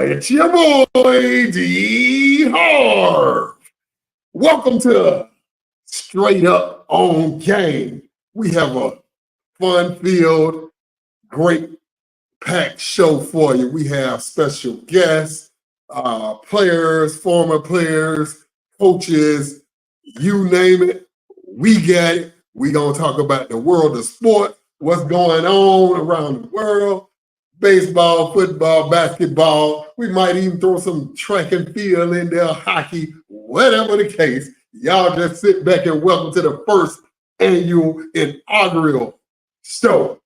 It's your boy, D. Harv. Welcome to Straight Up on Game. We have a fun-filled, great packed show for you. We have special guests, players, former players, coaches, you name it. We got it. We're going to talk about the world of sport, what's going on around the world. Baseball, football, basketball. We might even throw some track and field in there, hockey, whatever the case. Y'all just sit back and welcome to the first annual inaugural show.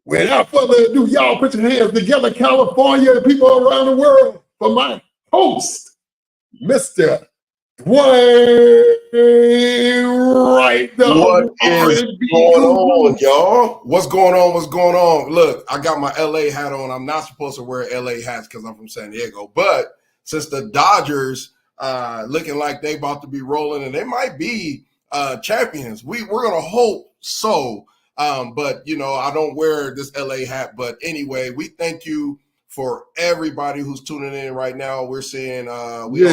Without further ado, y'all put your hands together, California and people around the world, for my host, Mr. Dwayne Wright. What is going on, y'all? What's going on? What's going on? Look, I got my LA hat on. I'm not supposed to wear LA hats because I'm from San Diego. But since the Dodgers looking like they about to be rolling and they might be champions, we're going to hope so. But, you know, I don't wear this LA hat. But anyway, we thank you for everybody who's tuning in right now. We're seeing we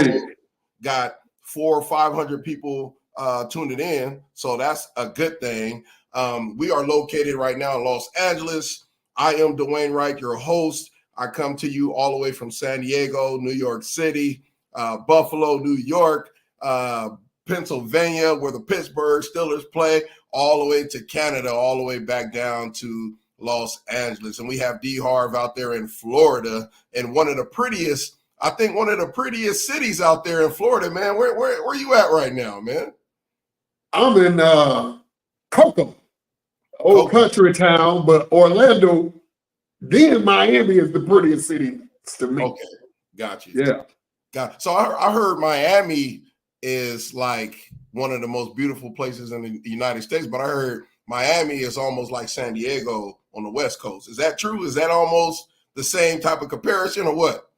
got 400 or 500 people tuning in, so that's a good thing. We are located right now in Los Angeles. I am Dwayne Wright, your host. I come to you all the way from San Diego, New York City, Buffalo, New York, Pennsylvania, where the Pittsburgh Steelers play, all the way to Canada, all the way back down to Los Angeles. And we have D. Harv out there in Florida, and one of the prettiest cities out there in Florida, man. Where you at right now, man? I'm in Cocoa, old country town, but Orlando, then Miami is the prettiest city to me. Okay, got you. Yeah. So I heard Miami is like one of the most beautiful places in the United States, but I heard Miami is almost like San Diego on the West Coast. Is that true? Is that almost the same type of comparison or what?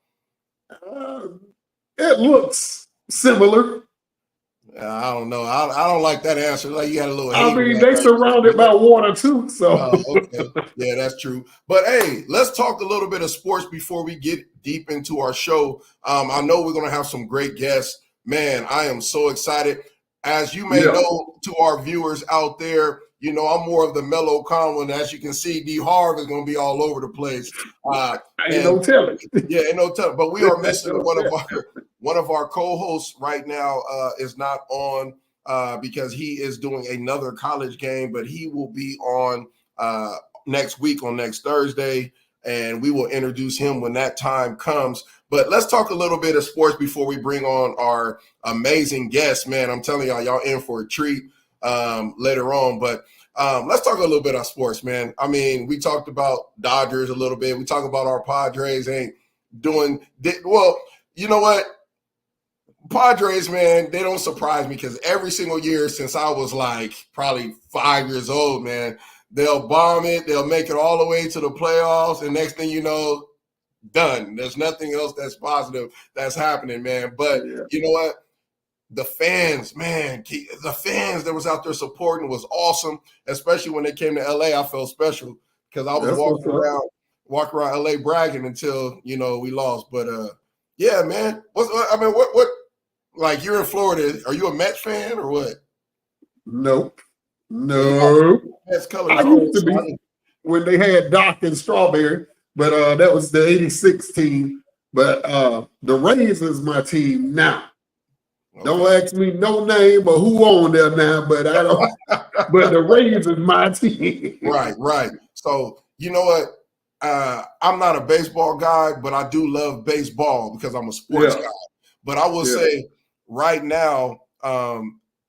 It looks similar. I don't know. I don't like that answer. Like, you got a little. I mean, they surrounded by water too. So okay. Yeah, that's true. But hey, let's talk a little bit of sports before we get deep into our show. I know we're gonna have some great guests. Man, I am so excited. As you may know, to our viewers out there, you know, I'm more of the mellow, calm one. As you can see, D. Harv is going to be all over the place. Ain't no telling. Yeah, ain't no telling. But we are missing one of our co-hosts right now. Is not on because he is doing another college game, but he will be on next week on next Thursday, and we will introduce him when that time comes. But let's talk a little bit of sports before we bring on our amazing guests, man. I'm telling y'all in for a treat later on. But let's talk a little bit of sports, man. I mean, we talked about Dodgers a little bit. We talk about our Padres ain't doing well. You know what? Padres, man, they don't surprise me because every single year since I was like probably 5 years old, man, they'll bomb it. They'll make it all the way to the playoffs. And next thing you know, done. There's nothing else that's positive that's happening, man. But you know what? The fans, man, the fans that was out there supporting was awesome, especially when they came to LA. I felt special because I was walking around LA bragging until, you know, we lost. But yeah, man. What like, you're in Florida. Are you a Mets fan or what? Nope. No. Mets colors. I used to be when they had Doc and Strawberry. But that was the 86 team. But the Rays is my team now. Okay. Don't ask me no name or who on there now, but I don't. But the Rays is my team. Right. So, you know what? I'm not a baseball guy, but I do love baseball because I'm a sports guy. But I will say right now,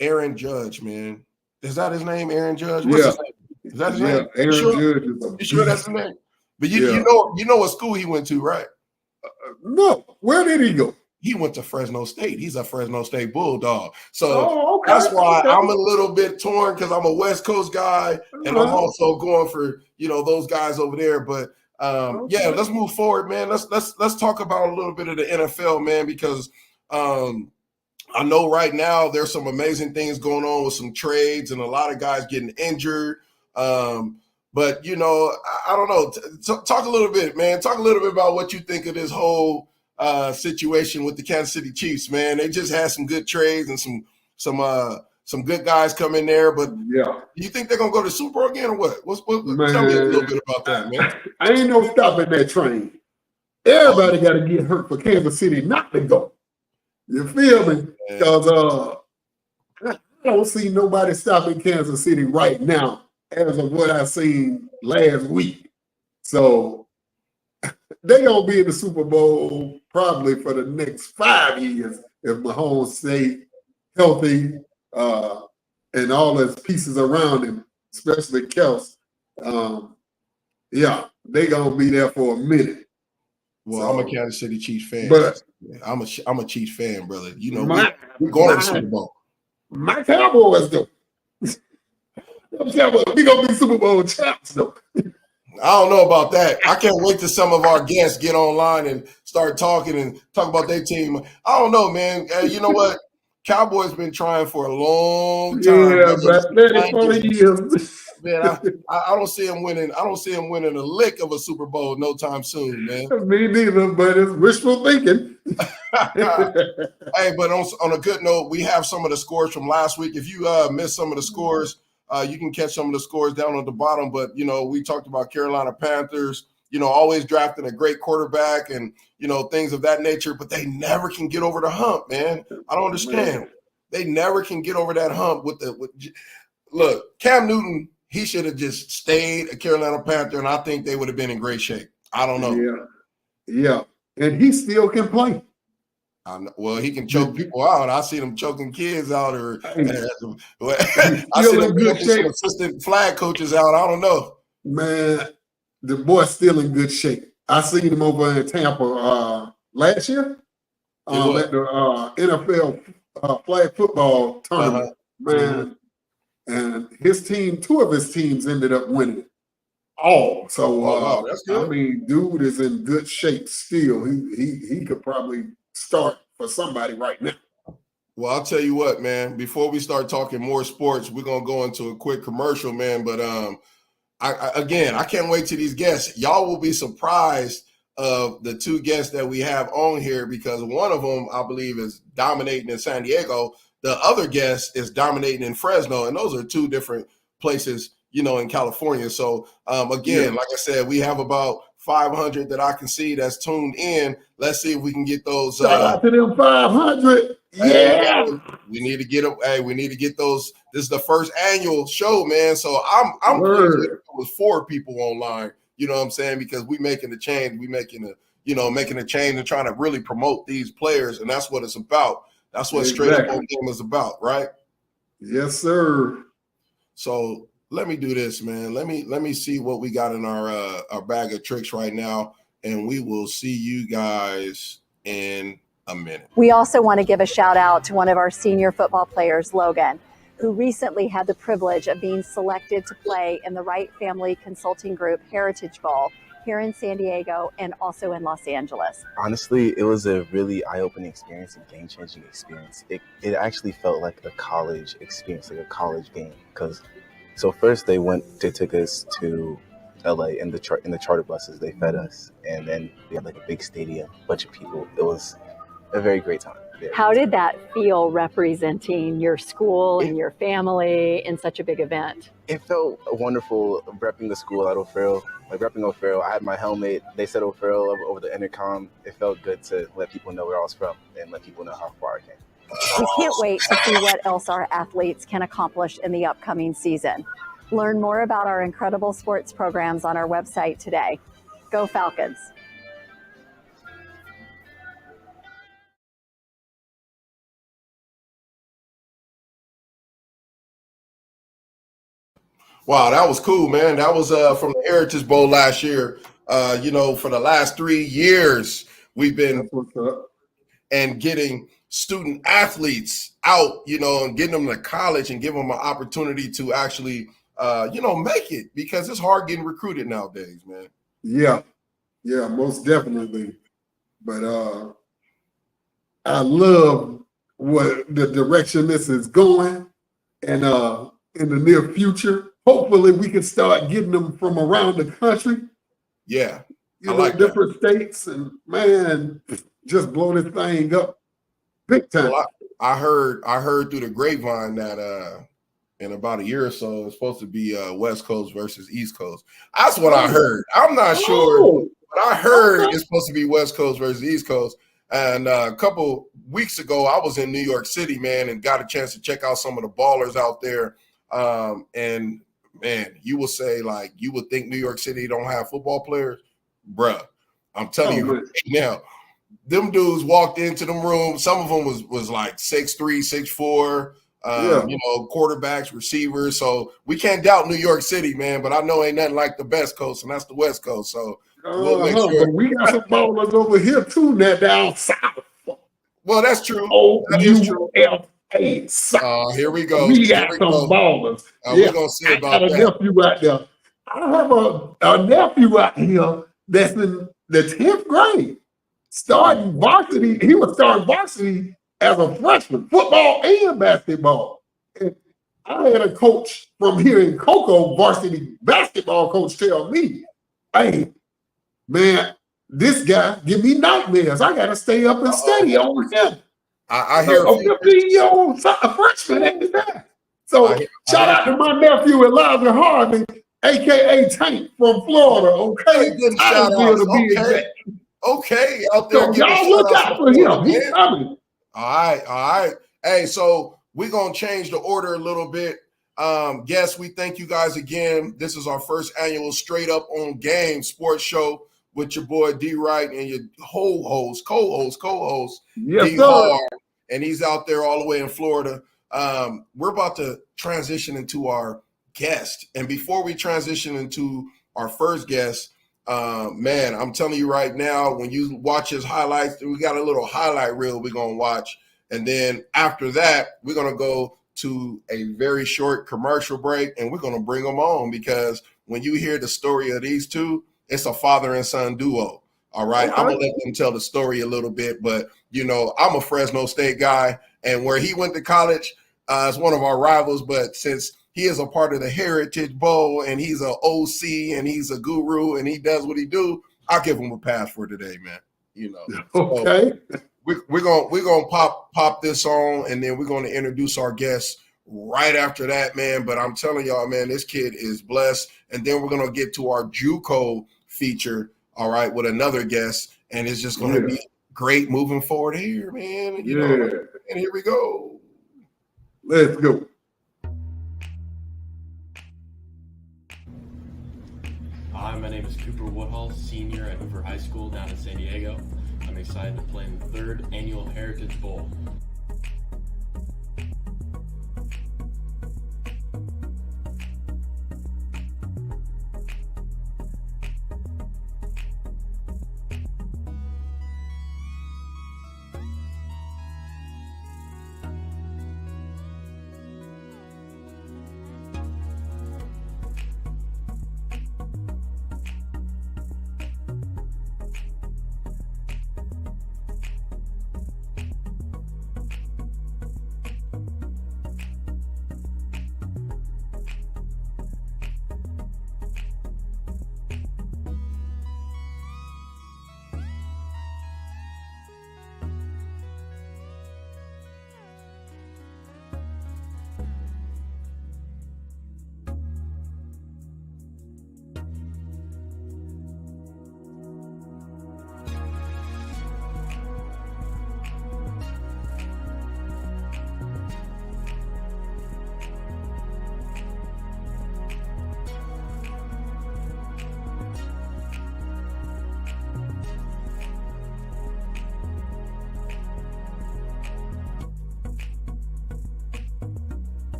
Aaron Judge, man. Is that his name, Aaron Judge? What's his name? Is that his name? Aaron Judge is you sure that's his name? But you know what school he went to, right? No. Where did he go? He went to Fresno State. He's a Fresno State Bulldog. So that's why I'm a little bit torn because I'm a West Coast guy and I'm also going for, you know, those guys over there. But yeah, let's move forward, man. Let's talk about a little bit of the NFL, man, because I know right now there's some amazing things going on with some trades and a lot of guys getting injured. But I don't know. Talk a little bit, man. Talk a little bit about what you think of this whole situation with the Kansas City Chiefs, man. They just had some good trades and some good guys come in there. But Yeah, do you think they're gonna go to the Super Bowl again or what? Tell me a little man, bit about that, man. I ain't no stopping that train. Everybody got to get hurt for Kansas City not to go. You feel me? Because I don't see nobody stopping Kansas City right now as of what I seen last week. So they're going to be in the Super Bowl probably for the next 5 years if Mahomes stay healthy and all his pieces around him, especially Kels. Yeah, they're going to be there for a minute. Well, So, I'm a Kansas City Chiefs fan. But I'm a Chiefs fan, brother. We're going to the Super Bowl. My Cowboys, though. We're going to be Super Bowl champs, though. I don't know about that. I can't wait till some of our guests get online and start talking and talk about their team. I don't know, man. You know what? Cowboys been trying for a long time. Yeah, but 30, 40 years. Man, I don't see him winning. I don't see him winning a lick of a Super Bowl no time soon, man. Me neither, but it's wishful thinking. Hey, but on a good note, we have some of the scores from last week. If you missed some of the scores, you can catch some of the scores down at the bottom. But, we talked about Carolina Panthers, always drafting a great quarterback and, things of that nature. But they never can get over the hump, man. I don't understand. They never can get over that hump look, Cam Newton, he should have just stayed a Carolina Panther, and I think they would have been in great shape. I don't know. Yeah. And he still can play. Well, he can choke people out. I see them choking kids out, or I see them good shape. Assistant flag coaches out. I don't know. Man, the boy's still in good shape. I seen him over in Tampa last year at the NFL flag football tournament. Man, and his team, 2 of his teams ended up winning all. So that's good. I mean, dude is in good shape still. He could probably start for somebody right now. Well, I'll tell you what, man. Before we start talking more sports, we're gonna go into a quick commercial, man. But I can't wait to these guests. Y'all will be surprised of the 2 guests that we have on here, because one of them, I believe, is dominating in San Diego. The other guest is dominating in Fresno, and those are 2 different places, in California. So again, like I said, we have about 500 that I can see that's tuned in. Let's see if we can get those. Shout out to them 500. Yeah. We need to get them. Hey, we need to get those. This is the first annual show, man. So I'm pleased it was 4 people online. You know what I'm saying? Because we making the change. We making a change and trying to really promote these players, and that's what it's about. That's what Straight Up On Game is about, right? Yes, sir. So let me do this, man. Let me see what we got in our bag of tricks right now, and we will see you guys in a minute. We also want to give a shout out to one of our senior football players, Logan, who recently had the privilege of being selected to play in the Wright Family Consulting Group Heritage Bowl here in San Diego and also in Los Angeles. Honestly, it was a really eye-opening experience, a game-changing experience. It actually felt like a college experience, like a college game. So first they took us to LA in the charter buses. They fed us, and then we had like a big stadium, bunch of people. It was a very great time. How did that feel, representing your school and your family in such a big event? It felt wonderful repping the school at O'Farrell. Like repping O'Farrell, I had my helmet. They said O'Farrell over the intercom. It felt good to let people know where I was from and let people know how far I came. We can't wait to see what else our athletes can accomplish in the upcoming season. Learn more about our incredible sports programs on our website today. Go Falcons! Wow, that was cool, man. That was from the Heritage Bowl last year. For the last 3 years, we've been and getting student athletes out, and getting them to college and give them an opportunity to actually, make it, because it's hard getting recruited nowadays, man. Yeah, most definitely. But I love what the direction this is going, and in the near future, hopefully we can start getting them from around the country. Yeah. You know, different states, and man, just blow this thing up big time. Well, I heard through the grapevine that in about a year or so it's supposed to be West Coast versus East Coast. That's what I heard. I'm not sure, but I heard it's supposed to be West Coast versus East Coast. And a couple weeks ago, I was in New York City, man, and got a chance to check out some of the ballers out there. And man, you will say, like, you would think New York City don't have football players. Bruh, I'm telling you right now, them dudes walked into them rooms. Some of them was like 6'3", 6'4", you know, quarterbacks, receivers. So we can't doubt New York City, man. But I know ain't nothing like the best coast, and that's the West Coast. So we'll make sure. But we got some ballers over here too, now down south. Well, that's true. That is true. Here we go. We got some ballers. We're gonna see about that. I got a nephew out there. I have a nephew out here that's in the 10th grade, starting varsity. He was starting varsity as a freshman, football and basketball. And I had a coach from here in Cocoa, varsity basketball coach, tell me, "Hey, man, this guy give me nightmares. I got to stay up and study over him." I hear a 15-year-old freshman at the time. So shout out to my nephew Elijah Harvey, aka Tank from Florida. Okay, okay, out there. So y'all look out for him. He's coming. All right. Hey, so we're gonna change the order a little bit. Guests, we thank you guys again. This is our first annual Straight Up on Game sports show with your boy D Wright and your co-host, yes, D Harv, and he's out there all the way in Florida. We're about to transition into our guest, and before we transition into our first guest, man, I'm telling you right now, when you watch his highlights, we got a little highlight reel we're gonna watch, and then after that, we're gonna go to a very short commercial break, and we're gonna bring them on because when you hear the story of these two, it's a father and son duo. All right. I'm gonna let them tell the story a little bit, but you know, I'm a Fresno State guy, and where he went to college is one of our rivals. But since he is a part of the Heritage Bowl and he's an OC and he's a guru and he does what he do, I'll give him a pass for today, man. You know. Okay. So we're gonna pop this on, and then we're gonna introduce our guests right after that, man. But I'm telling y'all, man, this kid is blessed. And then we're gonna get to our JUCO feature, all right, with another guest, and it's just gonna be great moving forward here, man. You know, and here we go. Let's go. Hi, my name is Cooper Woodhull, senior at Hoover High School down in San Diego. I'm excited to play in the 3rd annual Heritage Bowl.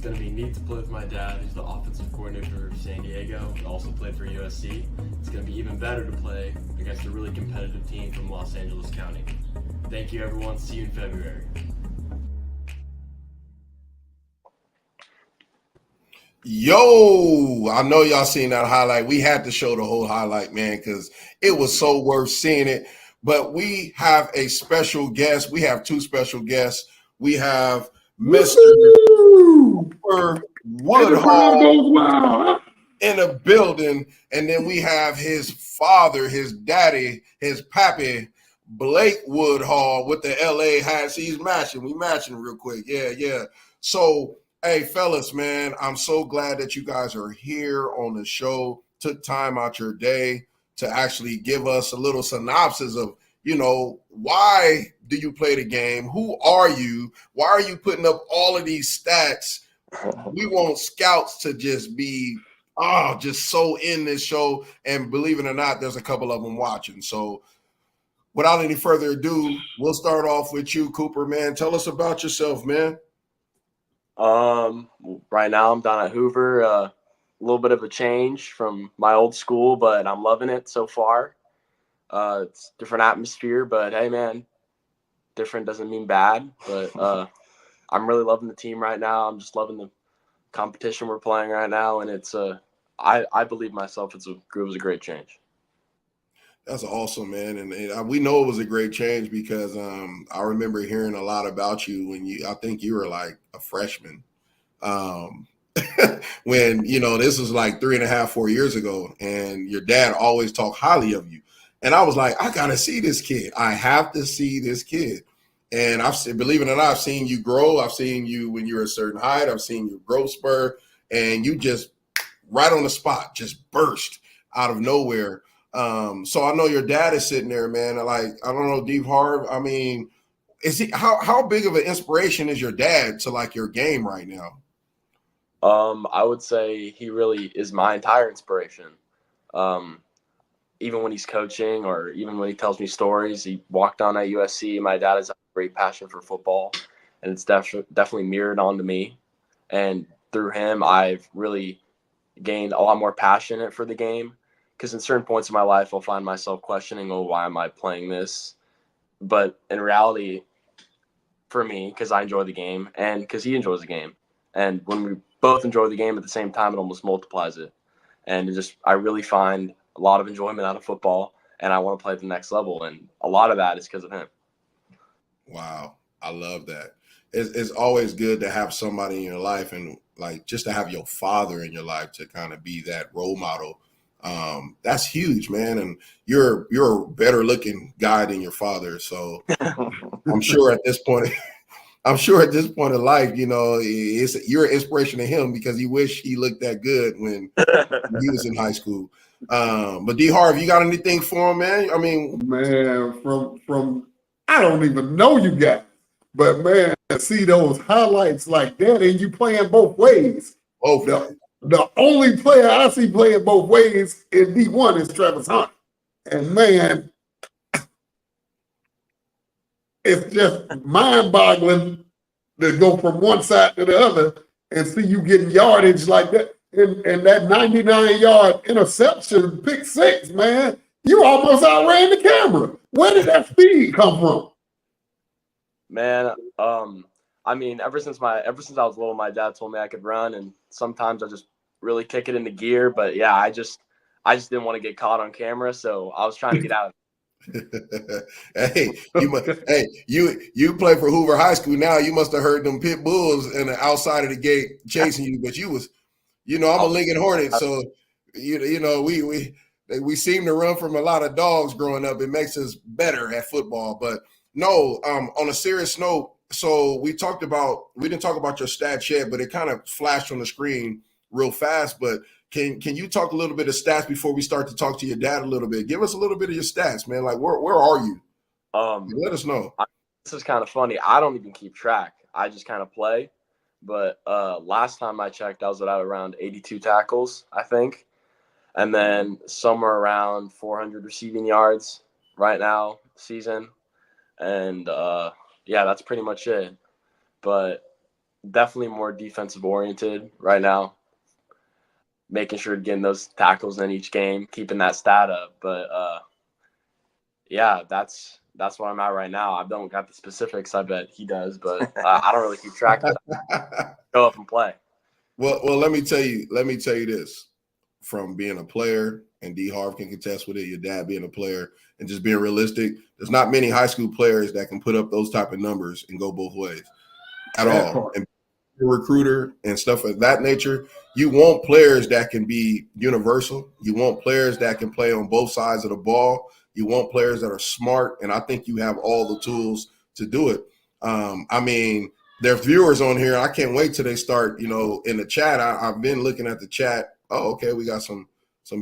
going to be neat to play with my dad, who's the offensive coordinator of San Diego and also played for USC. It's going to be even better to play against a really competitive team from Los Angeles County. Thank you, everyone. See you in February. Yo, I know y'all seen that highlight. We had to show the whole highlight, man, because it was so worth seeing it. But we have a special guest. We have two special guests. We have Mr. Woodhall in a building, and then we have his father, his daddy, his pappy, Blake Woodhall with the LA hat. See, he's matching. We matching real quick. Yeah. So, hey, fellas, man, I'm so glad that you guys are here on the show. Took time out your day to actually give us a little synopsis of, why do you play the game? Who are you? Why are you putting up all of these stats? We want scouts to just be just so in this show. And believe it or not, there's a couple of them watching. So without any further ado, we'll start off with you, Cooper, man. Tell us about yourself, man. Right now I'm down at Hoover. A little bit of a change from my old school, but I'm loving it so far. It's different atmosphere, but hey, man, different doesn't mean bad. But I'm really loving the team right now. I'm just loving the competition we're playing right now, and it's I believe myself. It was a great change. That's awesome, man, and we know it was a great change because I remember hearing a lot about you when I think you were like a freshman. When this was like 3.5-4 years ago, and your dad always talked highly of you. And I was like, I gotta see this kid. I have to see this kid. And believe it or not, I've seen you grow. I've seen you when you're a certain height. I've seen your growth spur, and you just right on the spot, just burst out of nowhere. So I know your dad is sitting there, man. Like, I don't know, Deep Harv. I mean, is he how big of an inspiration is your dad to like your game right now? I would say he really is my entire inspiration. Even when he's coaching or even when he tells me stories, he walked on at USC. My dad has a great passion for football, and it's definitely mirrored onto me. And through him, I've really gained a lot more passionate for the game, because in certain points in my life, I'll find myself questioning, why am I playing this? But in reality, for me, because I enjoy the game and because he enjoys the game. And when we both enjoy the game at the same time, it almost multiplies it. And I really find a lot of enjoyment out of football, and I want to play at the next level. And a lot of that is because of him. Wow. I love that. It's always good to have somebody in your life, and like just to have your father in your life to kind of be that role model. That's huge, man. And you're a better looking guy than your father. So I'm sure at this point in life, you're an inspiration to him because he wish he looked that good when he was in high school. But D Harv, you got anything for him, man? I mean, man, from I don't even know you guys, but man, to see those highlights like that and you playing both ways. The only player I see playing both ways in D1 is Travis Hunt. And man, it's just mind-boggling to go from one side to the other and see you getting yardage like that. And that 99-yard interception, pick six, man, you almost outran the camera. Where did that speed come from? Man, I mean, ever since I was little, my dad told me I could run, and sometimes I just really kick it into gear. But yeah, I just didn't want to get caught on camera, so I was trying to get out of it. You play for Hoover High School now. You must have heard them pit bulls in the outside of the gate chasing you, but you was, I'm a Lincoln Hornet, so we seem to run from a lot of dogs growing up. It makes us better at football, but. No, on a serious note, so we didn't talk about your stats yet, but it kind of flashed on the screen real fast. But can you talk a little bit of stats before we start to talk to your dad a little bit? Give us a little bit of your stats, man. Like where are you? Let us know. This is kind of funny. I don't even keep track. I just kind of play. But last time I checked, I was at around 82 tackles, I think. And then somewhere around 400 receiving yards right now, season. And yeah, that's pretty much it. But definitely more defensive oriented right now, making sure to getting those tackles in each game, keeping that stat up. But yeah, that's where I'm at right now. I don't got the specifics. I bet he does, but I don't really keep track of that. Go up and play. Well, let me tell you this. From being a player, and D Harv can contest with it, your dad being a player, and just being realistic, there's not many high school players that can put up those type of numbers and go both ways at all. And recruiter and stuff of that nature, you want players that can be universal. You want players that can play on both sides of the ball. You want players that are smart, and I think you have all the tools to do it. I mean, there are viewers on here. I can't wait till they start, in the chat. I've been looking at the chat. Oh, okay, we got some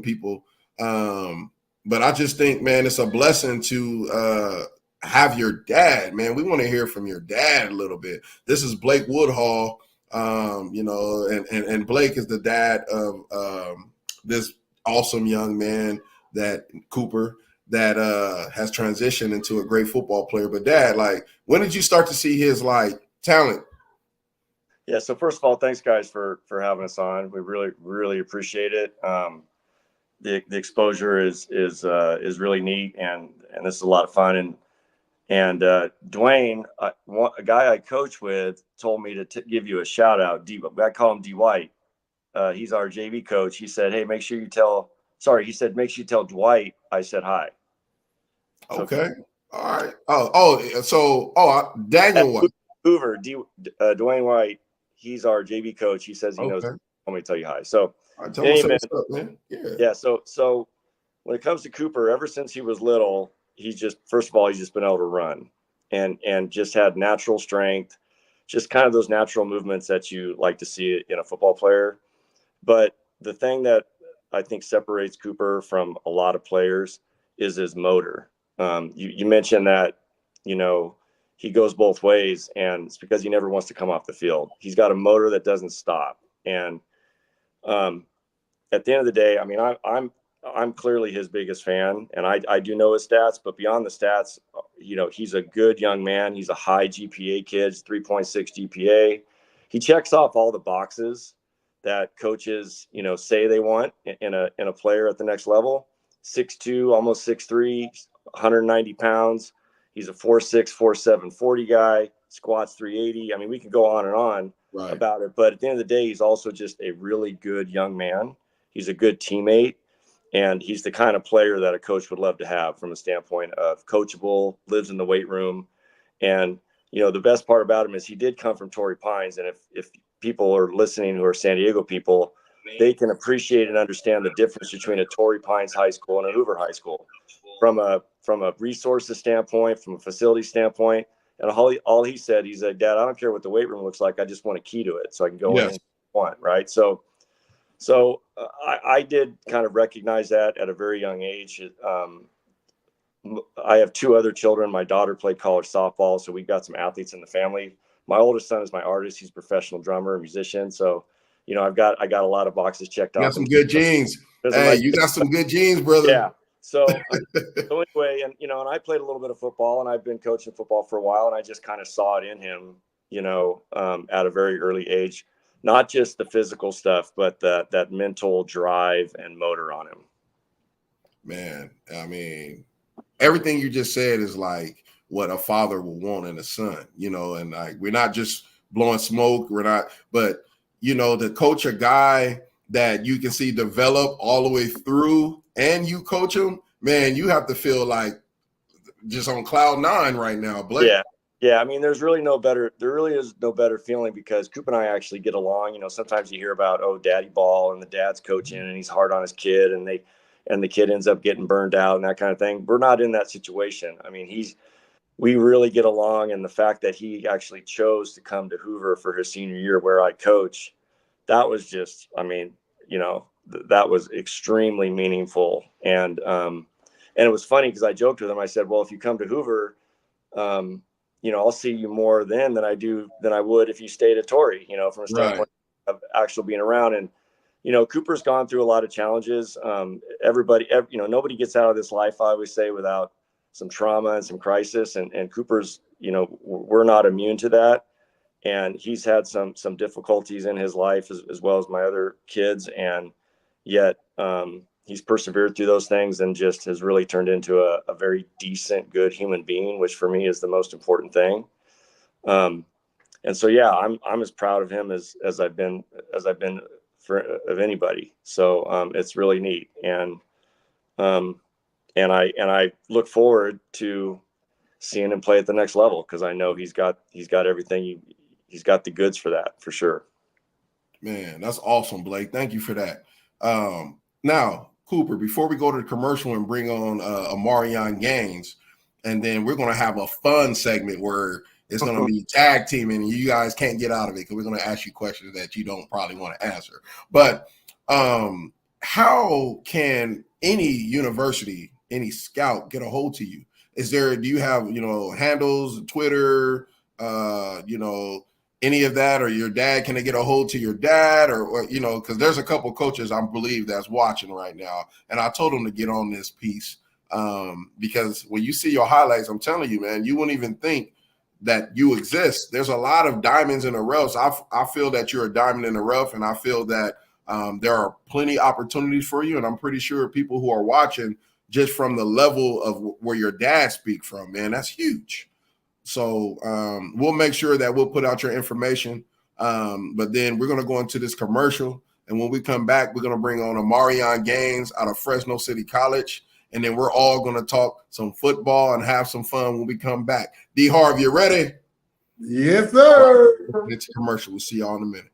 people. But I just think, man, it's a blessing to have your dad, man. We want to hear from your dad a little bit. This is Blake Woodhall, and Blake is the dad of this awesome young man, that Cooper, that has transitioned into a great football player. But Dad, like, when did you start to see his talent? Yeah. So first of all, thanks guys for having us on. We really appreciate it. The exposure is really neat, and this is a lot of fun. And Dwayne, a guy I coach with, told me to give you a shout out. I call him Dwight. He's our JV coach. He said, "Hey, make sure you tell." Sorry, he said, "Make sure you tell Dwight I said hi." Okay. All right. Daniel what? Hoover, Dwayne Wright. He's our JV coach. He says he knows. Told me to tell you hi. So, tell me what's up, man. Yeah. So when it comes to Cooper, ever since he was little, he's just been able to run and just had natural strength, just kind of those natural movements that you like to see in a football player. But the thing that I think separates Cooper from a lot of players is his motor. You mentioned that, he goes both ways, and it's because he never wants to come off the field. He's got a motor that doesn't stop. And at the end of the day, I mean, I'm clearly his biggest fan, and I do know his stats, but beyond the stats, he's a good young man. He's a high GPA kid, 3.6 GPA. He checks off all the boxes that coaches, say they want in a player at the next level. 6'2", almost 6'3", 190 pounds. He's a 4'6", 4'7", 40 guy, squats 380. I mean, we could go on and on about it, but at the end of the day, he's also just a really good young man. He's a good teammate, and he's the kind of player that a coach would love to have from a standpoint of coachable, lives in the weight room. And, the best part about him is he did come from Torrey Pines. And if people are listening who are San Diego people, they can appreciate and understand the difference between a Torrey Pines high school and a Hoover high school from a resources standpoint, from a facility standpoint. And all he said, he's like, "Dad, I don't care what the weight room looks like. I just want a key to it so I can go in and want." Right. So I did kind of recognize that at a very young age. I have two other children. My daughter played college softball, so we've got some athletes in the family. My oldest son is my artist. He's a professional drummer and musician. So, I got a lot of boxes checked off. You got some good genes. Hey, you got some good genes, brother. Yeah. So anyway, and I played a little bit of football, and I've been coaching football for a while, and I just kind of saw it in him, at a very early age, not just the physical stuff, but that mental drive and motor on him. Man, I mean, everything you just said is like what a father will want in a son, and we're not just blowing smoke. We're not, but to coach a guy that you can see develop all the way through and you coach him, man, you have to feel like just on cloud nine right now, Blake. Yeah. I mean, there really is no better feeling because Coop and I actually get along. Sometimes you hear about, daddy ball and the dad's coaching and he's hard on his kid and the kid ends up getting burned out and that kind of thing. We're not in that situation. I mean, we really get along, and the fact that he actually chose to come to Hoover for his senior year where I coach, that was just, I mean, that was extremely meaningful. And it was funny because I joked with him. I said, well, if you come to Hoover, I'll see you more then than I would if you stayed at Torrey, from a standpoint of actual being around. And, Cooper's gone through a lot of challenges. Nobody gets out of this life, I always say, without some trauma and some crisis. And Cooper's, we're not immune to that. and he's had some difficulties in his life as well as my other kids, and yet he's persevered through those things and just has really turned into a very decent, good human being, which for me is the most important thing. And so, yeah, I'm as proud of him as I've been of anybody. So it's really neat, and I look forward to seeing him play at the next level, because I know he's got everything. He's got the goods for that, for sure. Man, that's awesome, Blake. Thank you for that. Now, Cooper, before we go to the commercial and bring on Amarion Gaines, and then we're going to have a fun segment where it's going to be tag teaming, and you guys can't get out of it because we're going to ask you questions that you don't probably want to answer. But how can any university, any scout get a hold to you? Do you have, handles, Twitter, any of that, or your dad? Can they get a hold to your dad, or because there's a couple coaches I believe that's watching right now, and I told them to get on this piece because when you see your highlights, I'm telling you, man, you wouldn't even think that you exist. There's a lot of diamonds in the rough. So I feel that you're a diamond in the rough, and I feel that there are plenty opportunities for you, and I'm pretty sure people who are watching, just from the level of where your dad speak from, man, that's huge. So we'll make sure that we'll put out your information. But then we're going to go into this commercial. And when we come back, we're going to bring on Amarion Gaines out of Fresno City College. And then we're all going to talk some football and have some fun when we come back. D. Harv, you ready? Yes, sir. It's a commercial. We'll see y'all in a minute.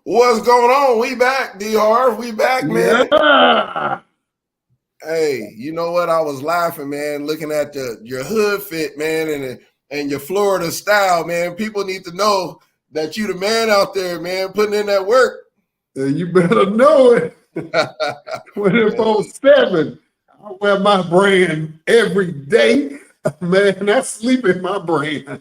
What's going on? We back, DR. We back, man. Yeah. Hey, you know what? I was laughing, man, looking at your hood fit, man, and your Florida style, man. People need to know that you the man out there, man, putting in that work. You better know it. 24/7. I wear my brand every day. Man, I sleep in my brand.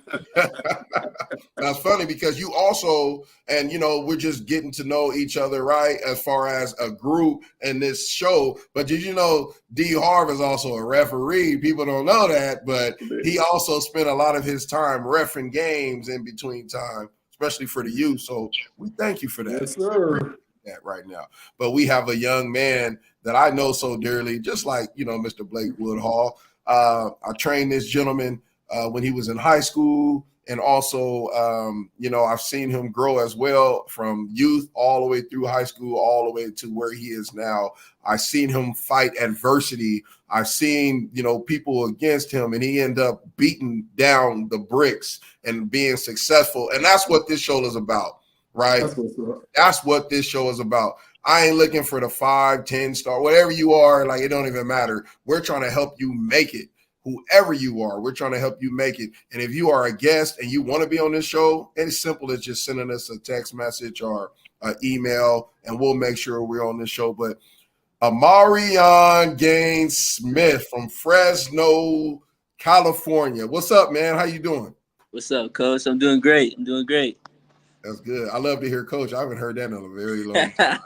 That's funny because you also, and we're just getting to know each other, right? As far as a group in this show. But did you know D. Harv is also a referee? People don't know that, but he also spent a lot of his time reffing games in between time, especially for the youth. So we thank you for that. Yes, sir. That right now. But we have a young man that I know so dearly, just like, Mr. Blake Woodhall. I trained this gentleman when he was in high school. And also, I've seen him grow as well from youth all the way through high school, all the way to where he is now. I've seen him fight adversity. I've seen, people against him, and he ended up beating down the bricks and being successful. And that's what this show is about, right? That's what this show is about. I ain't looking for the 5, 10 star, whatever you are. Like, it don't even matter. We're trying to help you make it. Whoever you are, we're trying to help you make it. And if you are a guest and you want to be on this show, it's simple as just sending us a text message or an email, and we'll make sure we're on this show. But Amarion Gaines Smith from Fresno, California. What's up, man? How you doing? What's up, Coach? I'm doing great. That's good. I love to hear Coach. I haven't heard that in a very long time.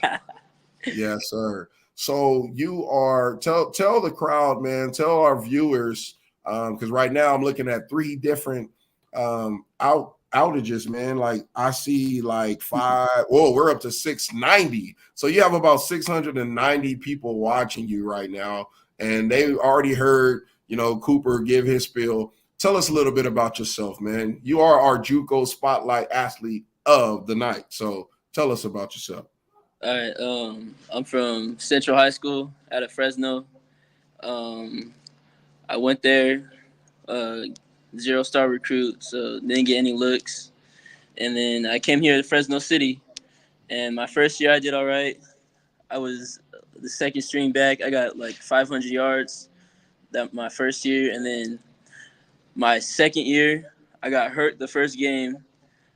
Yes, sir. So you are tell the crowd, man, tell our viewers, because right now I'm looking at 3 different outages, man. Like I see like 5. Whoa, we're up to 690. So you have about 690 people watching you right now, and they already heard, Cooper give his spiel. Tell us a little bit about yourself, man. You are our JUCO Spotlight Athlete of the night. So tell us about yourself. All right. I'm from Central High School out of Fresno. I went there, 0-star recruit, so didn't get any looks. And then I came here to Fresno City, And my first year, I did all right. I was the second string back. I got like 500 yards that my first year, and then my second year, I got hurt the first game.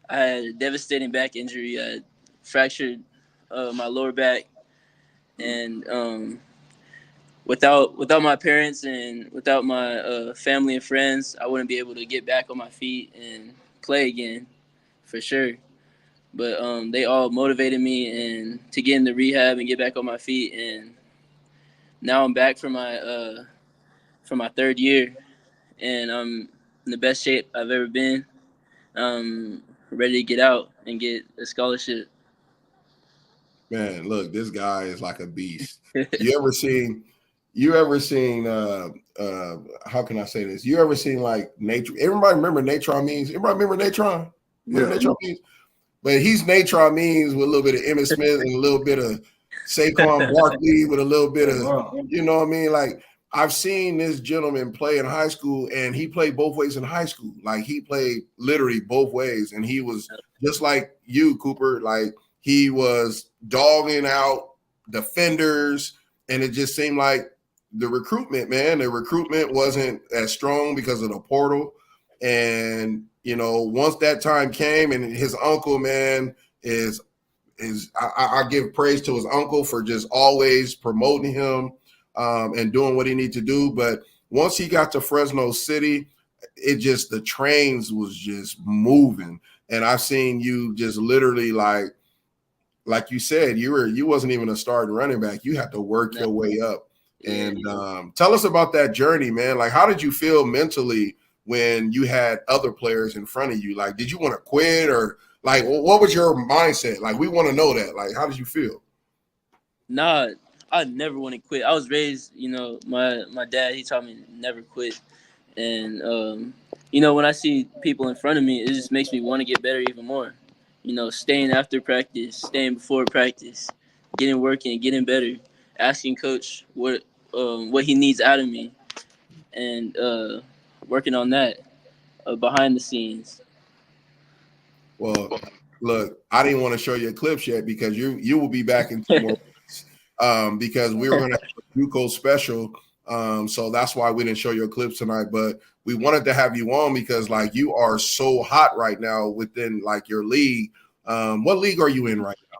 I had a devastating back injury. I had fractured my lower back, and without my parents and without my family and friends, I wouldn't be able to get back on my feet and play again, for sure. But they all motivated me and to get into rehab and get back on my feet, and now I'm back for my third year, and I'm in the best shape I've ever been. I'm ready to get out and get a scholarship. Man, look, this guy is like a beast. You ever seen how can I say this? You ever seen like nature? Everybody remember Natron means? Everybody remember Natron? Remember Natron means? But he's Natron means with a little bit of Emmitt Smith and a little bit of Saquon Barkley with a little bit of, you know what I mean? Like, I've seen this gentleman play in high school, and he played both ways in high school. Like, he played literally both ways, and he was just like you, Cooper. Like, he was dogging out defenders, and it just seemed like the recruitment wasn't as strong because of the portal. And you know, once that time came, and his uncle, man, I give praise to his uncle for just always promoting him and doing what he needs to do. But once he got to Fresno City, the trains was just moving. And I've seen you just literally like you said, you wasn't even a starting running back. You had to work your way up. And tell us about that journey, man. Like, how did you feel mentally when you had other players in front of you? Like, did you want to quit, or like, what was your mindset? Like, we want to know that. Like, how did you feel? Nah, I never want to quit. I was raised, my dad, he taught me never quit. And, when I see people in front of me, it just makes me want to get better even more. Staying after practice, staying before practice, getting working, getting better, asking coach what he needs out of me, and working on that behind the scenes. Well, look, I didn't want to show you clips yet because you will be back in 2 more weeks because we were going to have a JUCO special. So that's why we didn't show your clips tonight. But we wanted to have you on because, like, you are so hot right now within, like, your league. What league are you in right now?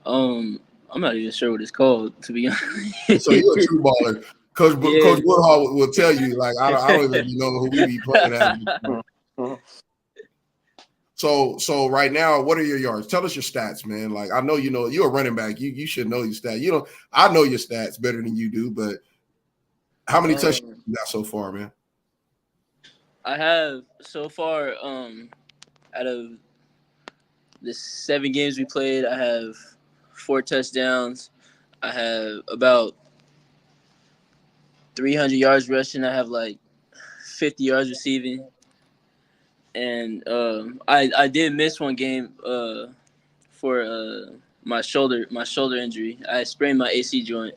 I'm not even sure what it's called, to be honest. So you're a true baller. Coach Woodhall will tell you, like, I don't even know who we be playing at. So right now, what are your yards? Tell us your stats, man. Like, I know you're a running back. You should know your stats. I know your stats better than you do, but how many touchdowns you got so far, man? I have so far, out of the 7 games we played, I have 4 touchdowns. I have about 300 yards rushing. I have like 50 yards receiving. And I did miss one game for my shoulder injury. I sprained my AC joint.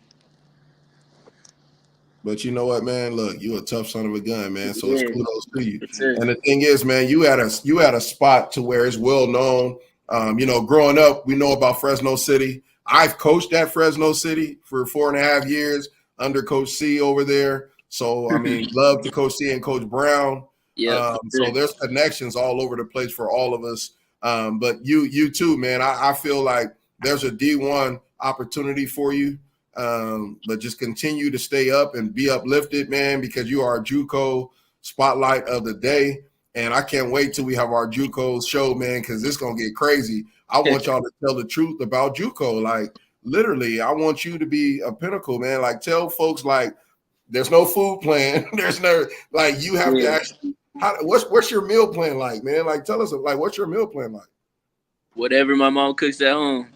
But you know what, man? Look, you a tough son of a gun, man. So it's kudos to you. It's and the thing is, man, you had a spot to where it's well known. Growing up, we know about Fresno City. I've coached at Fresno City for 4.5 years under Coach C over there. So I mean, love to Coach C and Coach Brown. Yeah. So there's connections all over the place for all of us. But you too, man. I feel like there's a D1 opportunity for you. But just continue to stay up and be uplifted, man, because you are a JUCO spotlight of the day. And I can't wait till we have our JUCO show, man, because it's going to get crazy. I want y'all to tell the truth about JUCO. Like, literally, I want you to be a pinnacle, man. Like, tell folks, like, there's no food plan. There's no, like, you have to actually, what's your meal plan like, man? Like, tell us, like, what's your meal plan like? Whatever my mom cooks at home.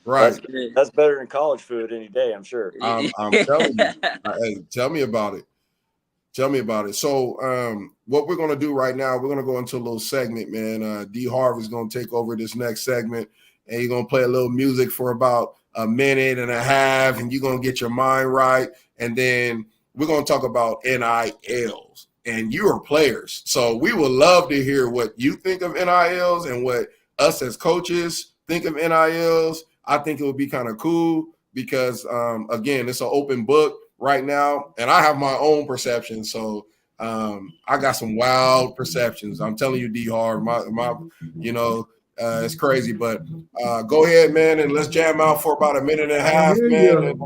Right. That's better than college food any day, I'm sure. I'm telling you. Hey, tell me about it. So what we're going to do right now, we're going to go into a little segment, man. D. Harv is going to take over this next segment, and you're going to play a little music for about a minute and a half, and you're going to get your mind right. And then we're going to talk about NILs. and you are players. So we would love to hear what you think of NILs and what us as coaches think of NILs. I think it would be kind of cool because, again, it's an open book right now, and I have my own perception. So I got some wild perceptions. I'm telling you, D-Harv, it's crazy. But go ahead, man, and let's jam out for about a minute and a half, man. And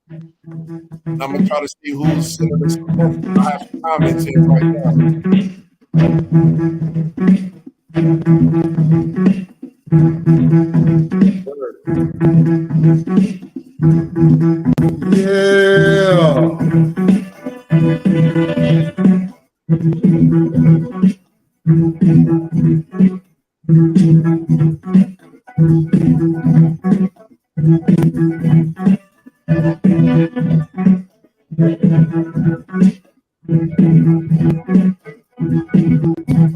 I'm gonna try to see who's sending us some messages. I have some comments in right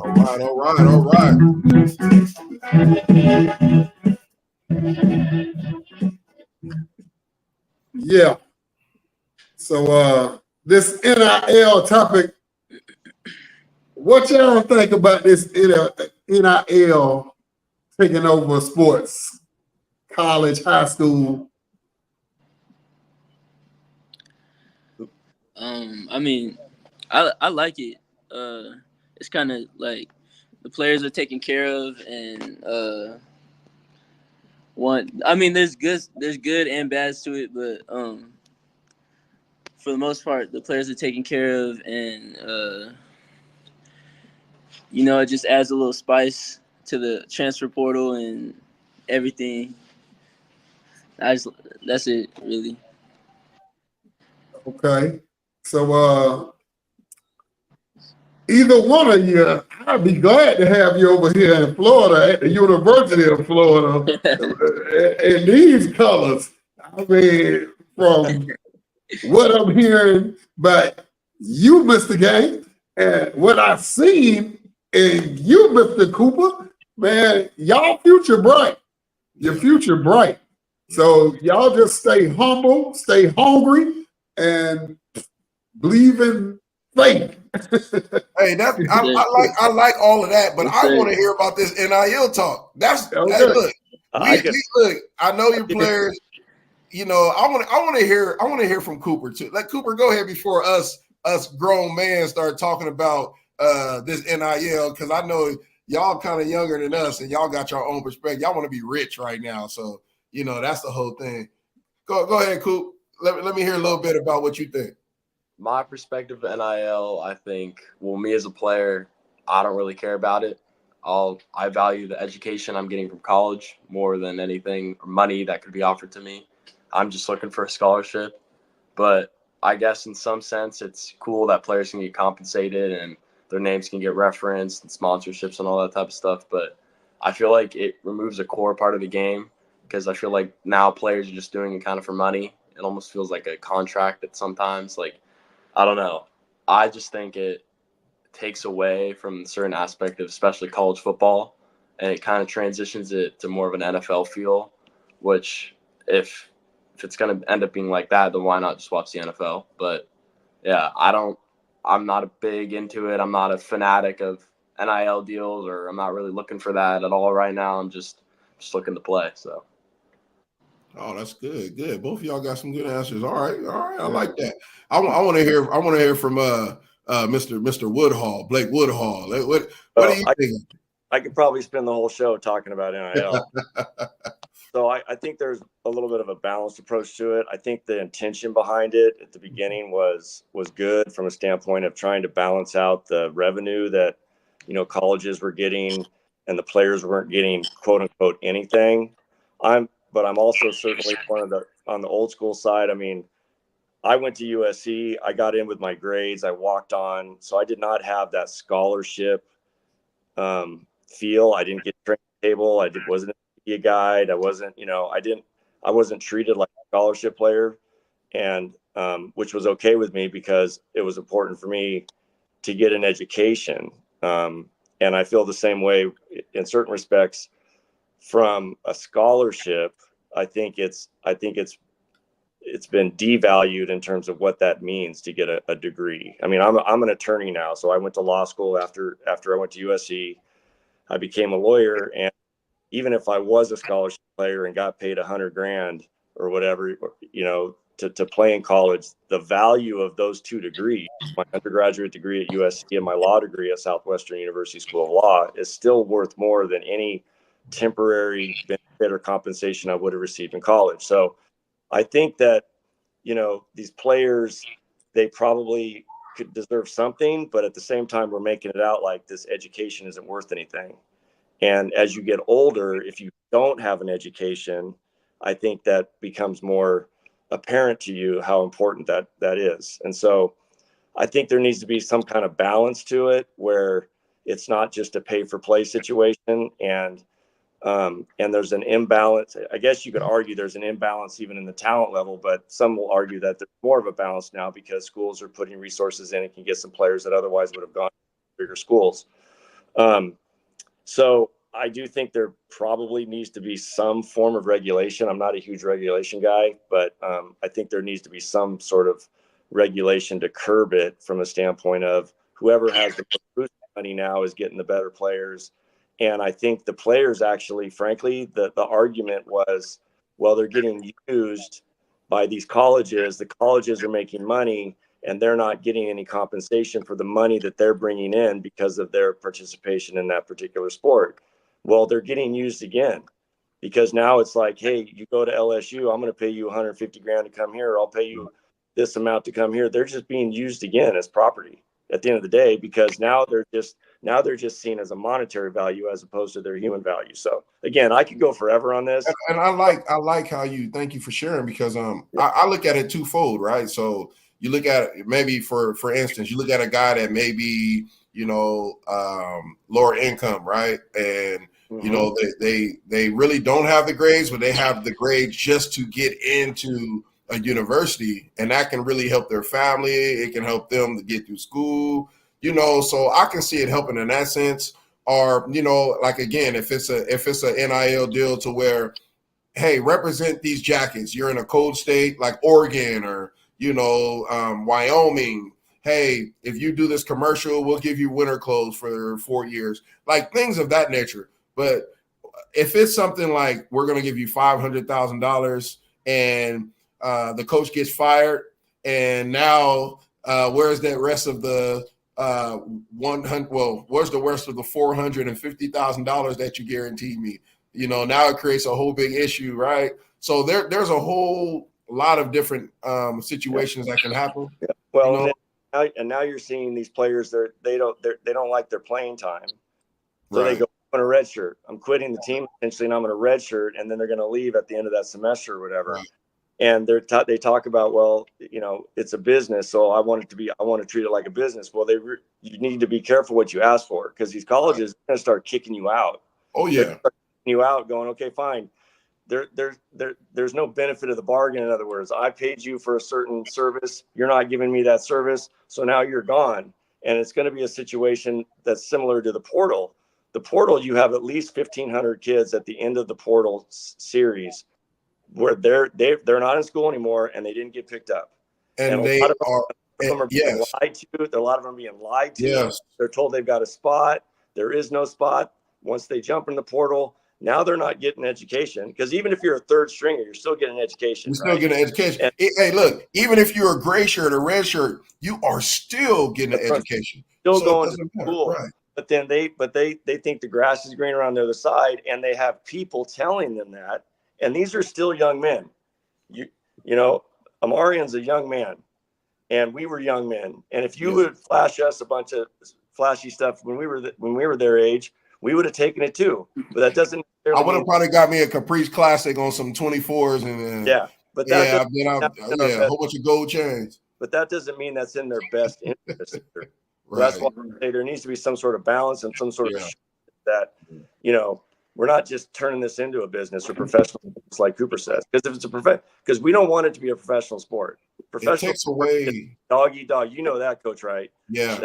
All right. Yeah. So this NIL topic, what y'all think about this NIL taking over sports, college, high school? I mean, I like it. It's kind of like the players are taken care of, and there's good and bads to it, but for the most part, the players are taken care of, and it just adds a little spice to the transfer portal and everything. That's it, really. Okay. So either one of you, I'd be glad to have you over here in Florida at the University of Florida in these colors. I mean, from what I'm hearing, but you, Mr. Game, and what I've seen, and you, Mr. Cooper, man, y'all future bright. Your future bright. So y'all just stay humble, stay hungry, and believe in faith. Hey, I like all of that, but I want to hear about this NIL talk. That's okay. Hey, look. Look. I know your players. I want to hear from Cooper too. Let Cooper go ahead before us grown men start talking about this NIL, because I know y'all kind of younger than us and y'all got your own perspective. Y'all want to be rich right now, so that's the whole thing. Go ahead, Coop. Let me hear a little bit about what you think. My perspective of NIL, I think, me as a player, I don't really care about it. I value the education I'm getting from college more than anything or money that could be offered to me. I'm just looking for a scholarship. But I guess in some sense, it's cool that players can get compensated and their names can get referenced and sponsorships and all that type of stuff. But I feel like it removes a core part of the game, because I feel like now players are just doing it kind of for money. It almost feels like a contract at sometimes. Like, I don't know. I just think it takes away from a certain aspect of especially college football, and it kind of transitions it to more of an NFL feel, which if it's going to end up being like that, then why not just watch the NFL? But yeah, I'm not a big into it. I'm not a fanatic of NIL deals, or I'm not really looking for that at all right now. I'm just looking to play. So. Oh, that's good. Good. Both of y'all got some good answers. All right. I like that. I want to hear from Mr. Woodhall, Blake Woodhall. What do you think? I could probably spend the whole show talking about NIL. So I think there's a little bit of a balanced approach to it. I think the intention behind it at the beginning was good from a standpoint of trying to balance out the revenue that colleges were getting and the players weren't getting, quote unquote, anything. But I'm also certainly on the old school side. I mean, I went to USC. I got in with my grades. I walked on. So I did not have that scholarship feel. I didn't get trained table. Wasn't a media guide. I wasn't treated like a scholarship player, and which was okay with me because it was important for me to get an education. And I feel the same way in certain respects. From a scholarship, I think it's it's been devalued in terms of what that means to get a degree. I mean, I'm an attorney now, so I went to law school after I went to USC. I became a lawyer, and even if I was a scholarship player and got paid $100,000 or whatever, you know, to play in college, the value of those two degrees, my undergraduate degree at USC and my law degree at Southwestern University School of Law, is still worth more than any temporary benefit or compensation I would have received in college. So I think that, you know, these players, they probably could deserve something, but at the same time, we're making it out like this education isn't worth anything. And as you get older, if you don't have an education, I think that becomes more apparent to you how important that is. And so I think there needs to be some kind of balance to it where it's not just a pay for play situation. And there's an imbalance. I guess you could argue there's an imbalance even in the talent level, but some will argue that there's more of a balance now because schools are putting resources in and can get some players that otherwise would have gone to bigger schools. So I do think there probably needs to be some form of regulation. I'm not a huge regulation guy, but I think there needs to be some sort of regulation to curb it from a standpoint of whoever has the most money now is getting the better players. And I think the players actually, frankly, the argument was, well, they're getting used by these colleges. The colleges are making money and they're not getting any compensation for the money that they're bringing in because of their participation in that particular sport. Well, they're getting used again because now it's like, hey, you go to LSU, I'm going to pay you $150,000 to come here. Or I'll pay you this amount to come here. They're just being used again as property at the end of the day, because now they're just seen as a monetary value as opposed to their human value. So again, I could go forever on this. And I like how thank you for sharing, because I look at it twofold, right? So you look at it, maybe for instance, you look at a guy that may be, you know, lower income, right? And you know, they really don't have the grades, but they have the grades just to get into a university, and that can really help their family. It can help them to get through school, you know. So I can see it helping in that sense. Or, you know, like again, if it's a NIL deal to where, hey, represent these jackets. You're in a cold state like Oregon or, you know, Wyoming. Hey, if you do this commercial, we'll give you winter clothes for 4 years, like things of that nature. But if it's something like we're going to give you $500,000 and the coach gets fired, and now where's the rest of the where's the rest of the $450,000 that you guaranteed me? You know, now it creates a whole big issue, right? So there's a whole lot of different situations that can happen. Yeah. Well, you know? and now you're seeing these players, they don't like their playing time, so Right. they go, I'm going to redshirt. I'm quitting the team essentially, and I'm going to redshirt, and then they're going to leave at the end of that semester or whatever. Right. And they talk about, well, you know, it's a business, so I want to treat it like a business. Well, you need to be careful what you ask for, because these colleges are going to start kicking you out. Oh yeah, kicking you out, going, okay, fine. There's no benefit of the bargain. In other words, I paid you for a certain service. You're not giving me that service, so now you're gone. And it's going to be a situation that's similar to the portal. The portal, you have at least 1,500 kids at the end of the portal series where they're not in school anymore and they didn't get picked up. And they are being lied to. A lot of them are being lied to. Yes. They're told they've got a spot. There is no spot. Once they jump in the portal, now they're not getting education, because even if you're a third stringer, you're still getting education. You're still getting education. Hey, look, even if you're a gray shirt or red shirt, you are still getting an education. Still going to school. Right. But then they think the grass is green around the other side, and they have people telling them that. And these are still young men. You know, Amarian's a young man, and we were young men. And if you would flash us a bunch of flashy stuff when we were their age, we would have taken it too. But that doesn't. I would have probably got me a Caprice Classic on some 24s and a whole bunch of gold chains. But that doesn't mean that's in their best interest. Right. That's why I say there needs to be some sort of balance and some sort of that, you know, we're not just turning this into a business or professional, like Cooper says, because if it's because we don't want it to be a professional sport. Professional it takes away dog eat dog. You know that, Coach, right? Yeah.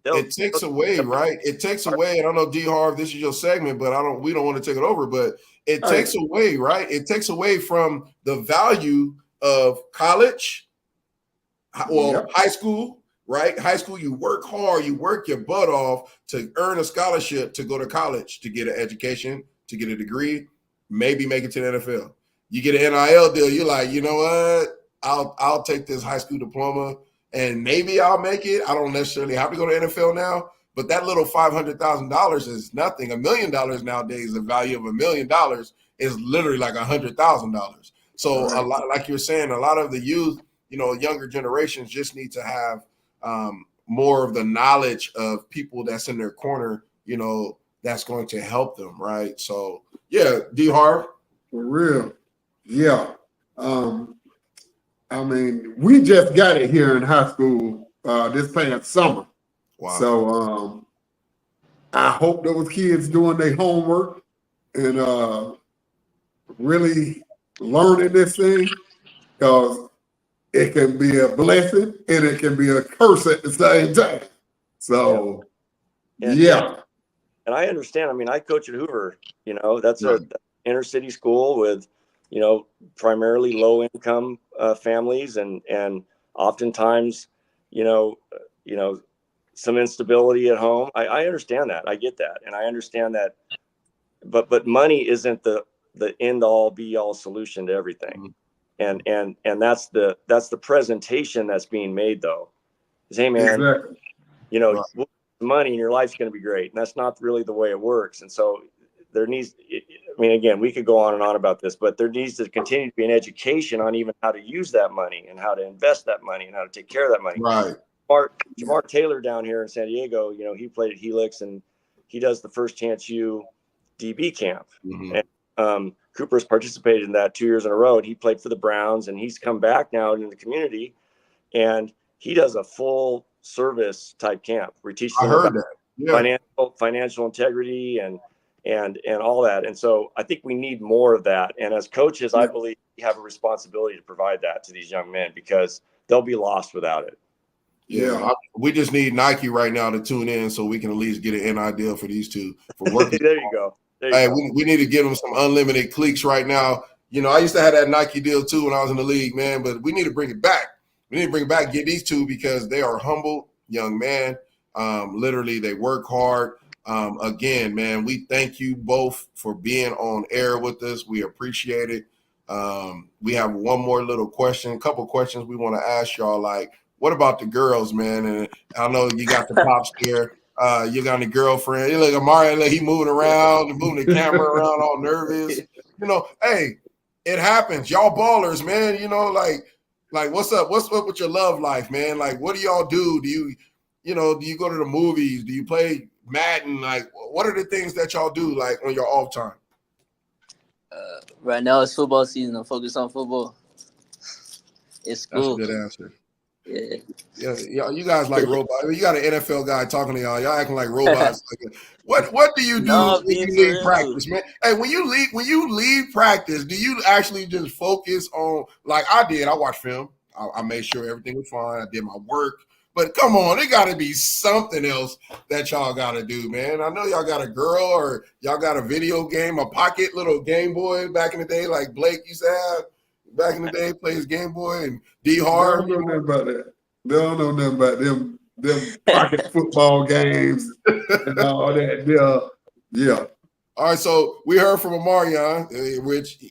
It takes away, right? It takes away. I don't know, D. Harv, this is your segment, but we don't want to take it over. But it takes away, right? It takes away from the value of college, well, Yep. high school, right? High school, you work hard, you work your butt off to earn a scholarship to go to college, to get an education, to get a degree, maybe make it to the NFL. You get an NIL deal, you're like, you know what? I'll take this high school diploma and maybe I'll make it. I don't necessarily have to go to NFL now, but that little $500,000 is nothing. $1 million nowadays, the value of $1 million is literally like $100,000. So a lot, like you're saying, a lot of the youth, younger generations just need to have more of the knowledge of people that's in their corner, that's going to help them, right? So yeah, D Harv. For real. Yeah. I mean, we just got it here in high school this past summer. Wow. So I hope those kids doing their homework and really learning this thing, because it can be a blessing and it can be a curse at the same time. So, yeah. And I understand. I mean, I coach at Hoover. That's an inner city school with, primarily low income families, and oftentimes, some instability at home. I understand that. I get that, and I understand that. But money isn't the end all be all solution to everything. And that's the presentation that's being made, though. Is, hey man, Exactly. money and your life's going to be great, and that's not really the way it works. And so there needs, I mean, again, we could go on and on about this, but there needs to continue to be an education on even how to use that money and how to invest that money and how to take care of that money. Right. Jamar Taylor down here in San Diego, he played at Helix, and he does the First Chance U DB camp. And Cooper's participated in that 2 years in a row. And he played for the Browns, and he's come back now into the community, and he does a full service type camp where he teaches them about financial integrity and all that. And so I think we need more of that. And as coaches, I believe we have a responsibility to provide that to these young men, because they'll be lost without it. Yeah, we just need Nike right now to tune in so we can at least get an NIL deal for these two for working. There you go. We need to give them some unlimited cliques right now. I used to have that Nike deal too when I was in the league, man, but we need to bring it back. We need to bring it back, get these two, because they are humble young men. Literally, they work hard. Again, man, we thank you both for being on air with us. We appreciate it. We have one more little couple questions we want to ask y'all. Like, what about the girls, man? And I know you got the pops here. You got a girlfriend. You look at Mario, he moving around, moving the camera around, all nervous. Hey, it happens. Y'all ballers, man. Like what's up? What's up with your love life, man? Like, what do y'all do? Do you go to the movies? Do you play Madden? Like, what are the things that y'all do, like, on your off time? Right now it's football season. I'm focused on football. It's school. That's a good answer. Yeah. You guys like robots. You got an NFL guy talking to y'all. Y'all acting like robots. What do you do when you leave practice, man? Hey, when you leave practice, do you actually just focus on, like I did? I watched film. I made sure everything was fine. I did my work. But come on, it got to be something else that y'all got to do, man. I know y'all got a girl, or y'all got a video game, a pocket little Game Boy back in the day, like Blake used to have. Back in the day, plays Game Boy, and D Harv. They don't know nothing about that. They don't know nothing about them pocket football games and all that. Yeah. All right, so we heard from Amarion, which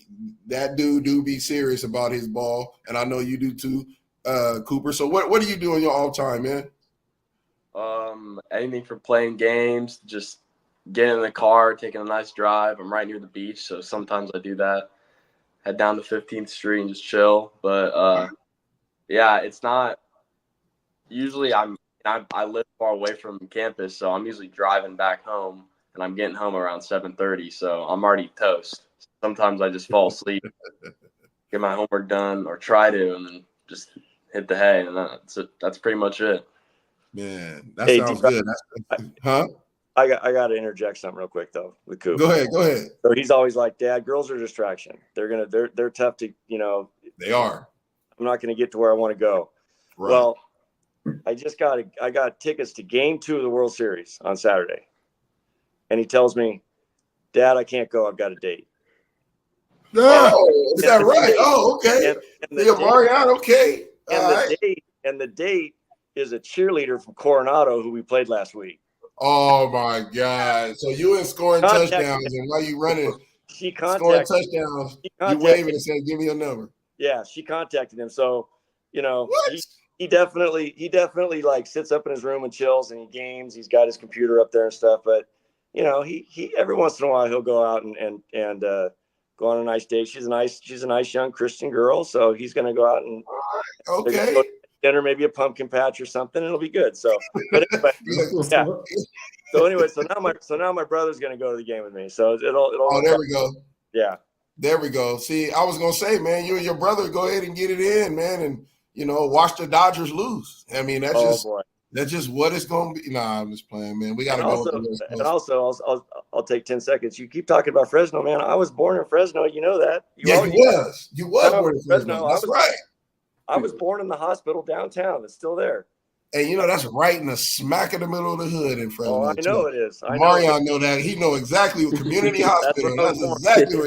that dude do be serious about his ball, and I know you do too, Cooper. So what do you do in your off time, man? Anything from playing games, just getting in the car, taking a nice drive. I'm right near the beach, so sometimes I do that. Head down to 15th Street and just chill. But it's not usually I live far away from campus, so I'm usually driving back home, and I'm getting home around 7:30, so I'm already toast. Sometimes I just fall asleep, get my homework done, or try to, and then just hit the hay, and that's pretty much it. Man, that sounds good. Huh? I got to interject something real quick though with Coop. Go ahead. So he's always like, Dad, girls are a distraction. They're tough to, They are. I'm not going to get to where I want to go. Right. Well, I got tickets to Game 2 of the World Series on Saturday, and he tells me, Dad, I can't go. I've got a date. Oh, is that right? Oh, okay. And The Marion, okay. And the date is a cheerleader from Coronado who we played last week. Oh my God! So you in scoring touchdowns, and while you running, scoring touchdowns, you waving and saying, "Give me your number." Yeah, she contacted him. So, What? he definitely like sits up in his room and chills, and he games. He's got his computer up there and stuff. But he every once in a while he'll go out and go on a nice date. She's a nice young Christian girl, so he's going to go out and Okay. go to dinner, maybe a pumpkin patch or something. And it'll be good. So, but anyway, yeah. So now my brother's going to go to the game with me. So it'll. Oh, there we go. Yeah. There we go. See, I was gonna say, man, you and your brother go ahead and get it in, man, and watch the Dodgers lose. I mean, that's just what it's gonna be. Nah, I'm just playing, man. We gotta go. And also, I'll take 10 seconds. You keep talking about Fresno, man. I was born in Fresno. You know that. You was born in Fresno. That's right. I was born in the hospital downtown. It's still there. And that's right in the smack of the middle of the hood in Fresno. Oh, I know it is. Marion know that. He know exactly what community hospital. That's exactly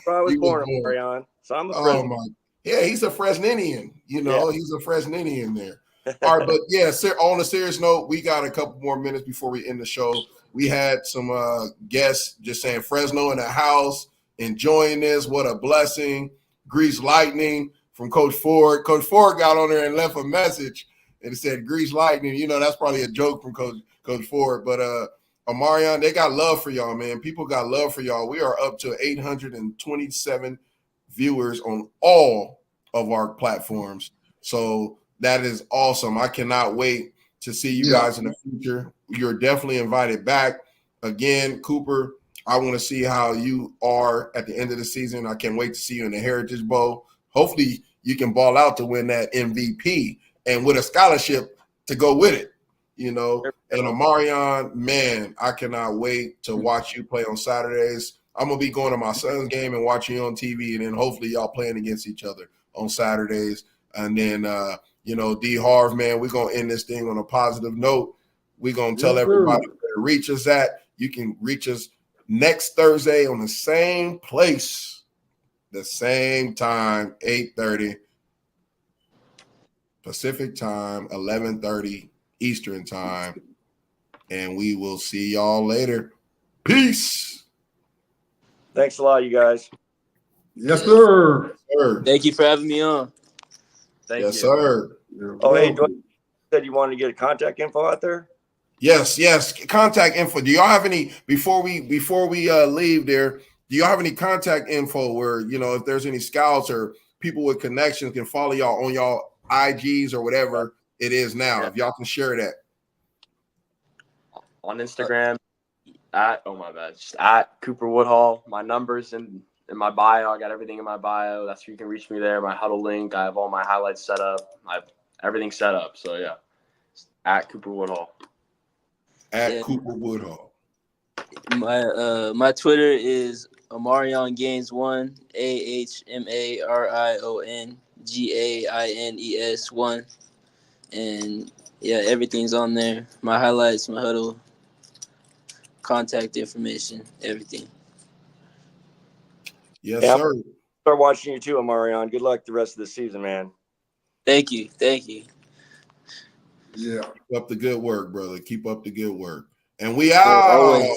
where I was born, Marion. So I'm a Fresno. Yeah, he's a Fresninian. He's a Fresninian there. All right, but yeah, on a serious note, we got a couple more minutes before we end the show. We had some guests just saying Fresno in the house, enjoying this. What a blessing. Grease lightning from Coach Ford. Coach Ford got on there and left a message. And it said Grease Lightning. That's probably a joke from Coach Ford. But Omarion, they got love for y'all, man. People got love for y'all. We are up to 827 viewers on all of our platforms. So that is awesome. I cannot wait to see you guys in the future. You're definitely invited back. Again, Cooper, I want to see how you are at the end of the season. I can't wait to see you in the Heritage Bowl. Hopefully you can ball out to win that MVP. And with a scholarship to go with it, And Omarion, man, I cannot wait to watch you play on Saturdays. I'm going to be going to my son's game and watching you on TV, and then hopefully y'all playing against each other on Saturdays. And then, D. Harv, man, we're going to end this thing on a positive note. We're going to tell everybody where to reach us at. You can reach us next Thursday on the same place, the same time, 8:30. Pacific time, 11:30 Eastern time. And we will see y'all later. Peace. Thanks a lot, you guys. Yes, sir. Thank you for having me on. Thank you. Yes, sir. Oh, hey, Dwight, you said you wanted to get contact info out there? Yes. Contact info. Do y'all have any before we leave there? Do y'all have any contact info where if there's any scouts or people with connections can follow y'all on y'all IGs or whatever it is now? If y'all can share that on Instagram just at Cooper Woodhall. My numbers in my bio. I got everything in my bio. That's where you can reach me there. My huddle link. I have all my highlights set up. I have everything set up. So yeah, at Cooper Woodhall. Cooper Woodhall. My Twitter is Omarion Gaines 1, AHMARION GAINES 1, and everything's on there. My highlights, my huddle, contact information, everything. Yes, sir. Start watching you too, Omarion. Good luck the rest of the season, man. Thank you. Yeah, keep up the good work, brother. Keep up the good work, and we out.